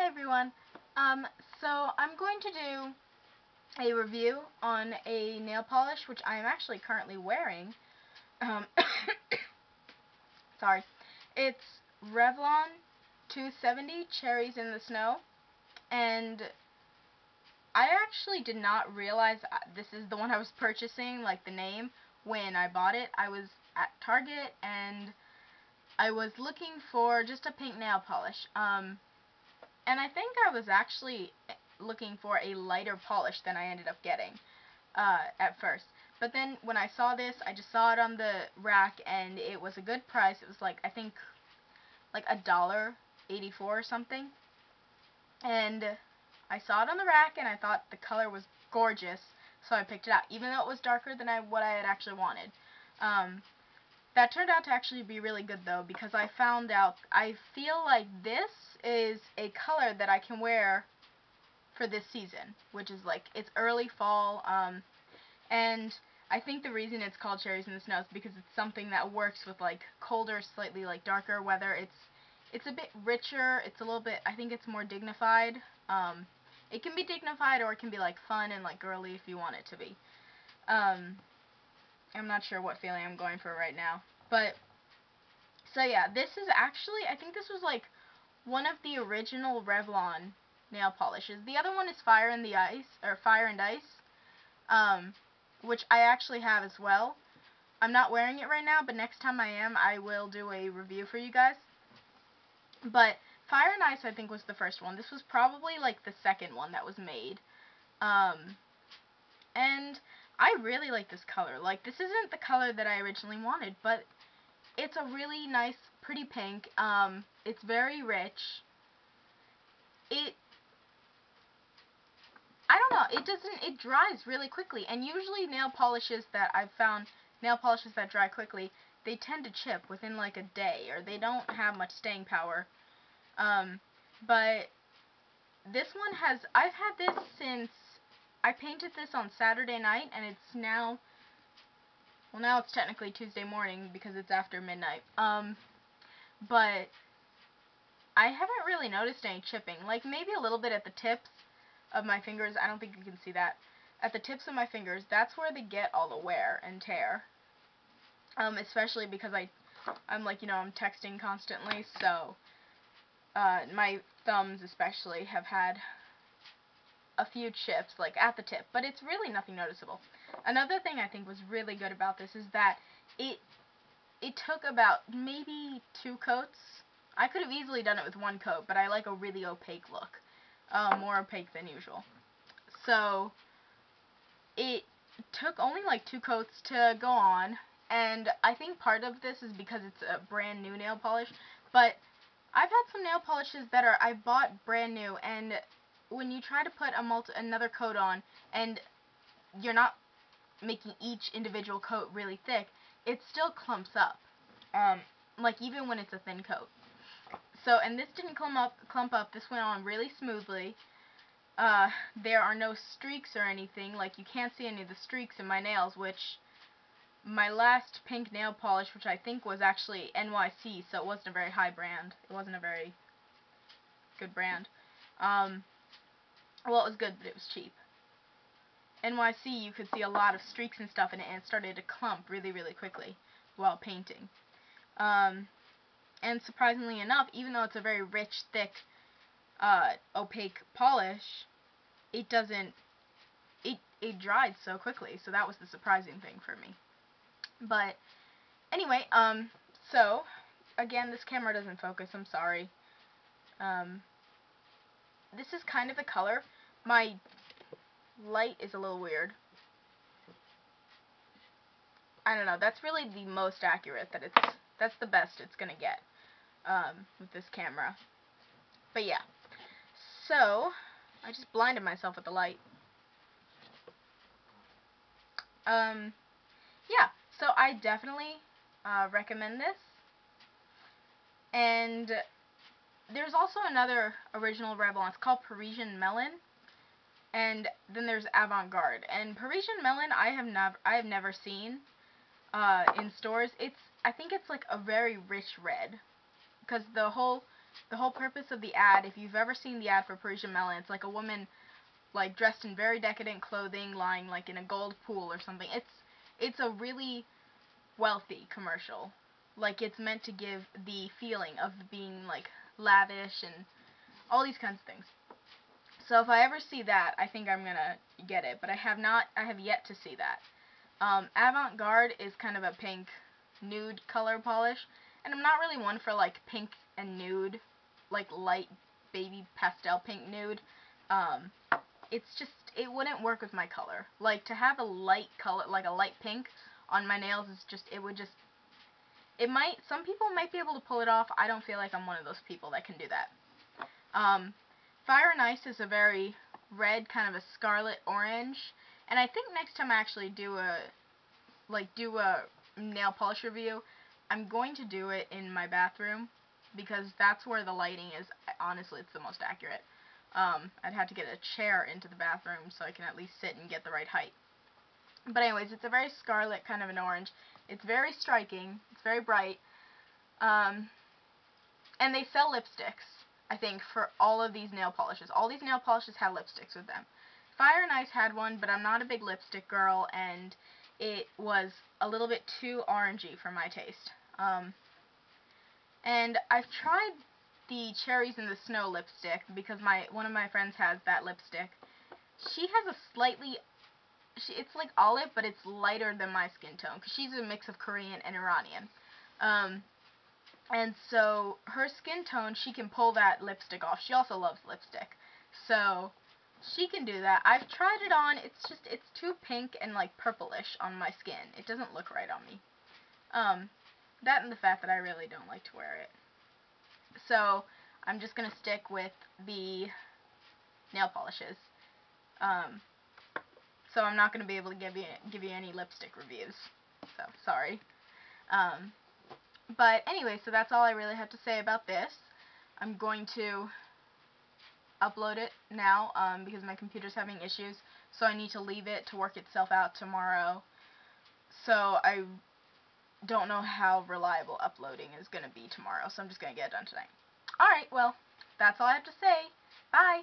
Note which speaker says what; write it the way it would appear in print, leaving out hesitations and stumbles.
Speaker 1: Hi everyone. So I'm going to do a review on a nail polish which I am actually currently wearing. Um, sorry. It's Revlon 270 Cherries in the Snow, and I actually did not realize this is the one I was purchasing, like the name, when I bought it. I was at Target and I was looking for just a pink nail polish. And I think I was actually looking for a lighter polish than I ended up getting at first. But then when I saw this, I just saw it on the rack, and it was a good price. It was like, I think, like $1.84 or something. And I saw it on the rack, and I thought the color was gorgeous, so I picked it out, even though it was darker than what I had actually wanted. That turned out to actually be really good, though, because I found out, I feel like this is a color that I can wear for this season, which is like, it's early fall, and I think the reason it's called Cherries in the Snow is because it's something that works with like colder, slightly like darker weather. It's a bit richer, it's a little bit, I think it's more dignified. It can be dignified, or it can be like fun and like girly if you want it to be. I'm not sure what feeling I'm going for right now. But, so yeah, this is actually, I think this was like one of the original Revlon nail polishes. The other one is Fire and Ice, which I actually have as well. I'm not wearing it right now, but next time I am, I will do a review for you guys. But Fire and Ice, I think, was the first one. This was probably like the second one that was made. And I really like this color. Like, this isn't the color that I originally wanted, but it's a really nice, pretty pink. It's very rich. I don't know, it dries really quickly, and usually nail polishes that dry quickly, they tend to chip within like a day, or they don't have much staying power. But this one I've had this since, I painted this on Saturday night, and it's now, well, now it's technically Tuesday morning because it's after midnight. But I haven't really noticed any chipping, like maybe a little bit at the tips of my fingers. I don't think you can see that. At the tips of my fingers, that's where they get all the wear and tear. Especially because I'm like, I'm texting constantly, so my thumbs especially have had a few chips, like at the tip, but it's really nothing noticeable. Another thing I think was really good about this is that it took about maybe 2 coats. I could have easily done it with 1 coat, but I like a really opaque look. More opaque than usual. So, it took only like 2 coats to go on, and I think part of this is because it's a brand new nail polish, but I've had some nail polishes that I bought brand new, and when you try to put another coat on, and you're not making each individual coat really thick, it still clumps up, like even when it's a thin coat. So, and this didn't clump up, this went on really smoothly. There are no streaks or anything, like you can't see any of the streaks in my nails, which my last pink nail polish, which I think was actually NYC, so it wasn't a very high brand, it wasn't a very good brand. Well, it was good, but it was cheap. NYC, you could see a lot of streaks and stuff in it, and it started to clump really, really quickly while painting. And surprisingly enough, even though it's a very rich, thick, opaque polish, it dried so quickly, so that was the surprising thing for me. But anyway, so again, this camera doesn't focus, I'm sorry. This is kind of the color. My light is a little weird. I don't know, that's really the most accurate that's the best it's gonna get with this camera. But yeah, so I just blinded myself with the light. Yeah, so I definitely recommend this. And there's also another original Revlon. It's called Parisian Melon. And then there's Avant-Garde. And Parisian Melon I have never seen in stores. I think it's like a very rich red, because the whole the whole purpose of the ad, if you've ever seen the ad for Parisian Melon, it's like a woman like dressed in very decadent clothing, lying like in a gold pool or something. It's a really wealthy commercial. Like, it's meant to give the feeling of being like lavish and all these kinds of things. So if I ever see that, I think I'm gonna get it, but I have yet to see that. Avant-Garde is kind of a pink nude color polish, and I'm not really one for like pink and nude, like light baby pastel pink nude. It's just, it wouldn't work with my color. Like, to have a light color, like a light pink on my nails is just, some people might be able to pull it off. I don't feel like I'm one of those people that can do that. Fire and Ice is a very red, kind of a scarlet orange, and I think next time I actually do a nail polish review, I'm going to do it in my bathroom, because that's where the lighting is. Honestly, it's the most accurate. I'd have to get a chair into the bathroom so I can at least sit and get the right height. But anyways, it's a very scarlet kind of an orange. It's very striking. It's very bright. And they sell lipsticks, I think, for all of these nail polishes. All these nail polishes have lipsticks with them. Fire and Ice had one, but I'm not a big lipstick girl, and it was a little bit too orangey for my taste. And I've tried the Cherries in the Snow lipstick because one of my friends has that lipstick. She has a slightly, it's like olive, but it's lighter than my skin tone, because she's a mix of Korean and Iranian. And so her skin tone, she can pull that lipstick off. She also loves lipstick, so she can do that. I've tried it on. It's too pink and like purplish on my skin. It doesn't look right on me. That and the fact that I really don't like to wear it. So I'm just gonna stick with the nail polishes. So I'm not gonna be able to give you any lipstick reviews. So sorry. But anyway, so that's all I really have to say about this. I'm going to upload it now because my computer's having issues, so I need to leave it to work itself out tomorrow. So I don't know how reliable uploading is going to be tomorrow, so I'm just going to get it done tonight. Alright, well, that's all I have to say. Bye!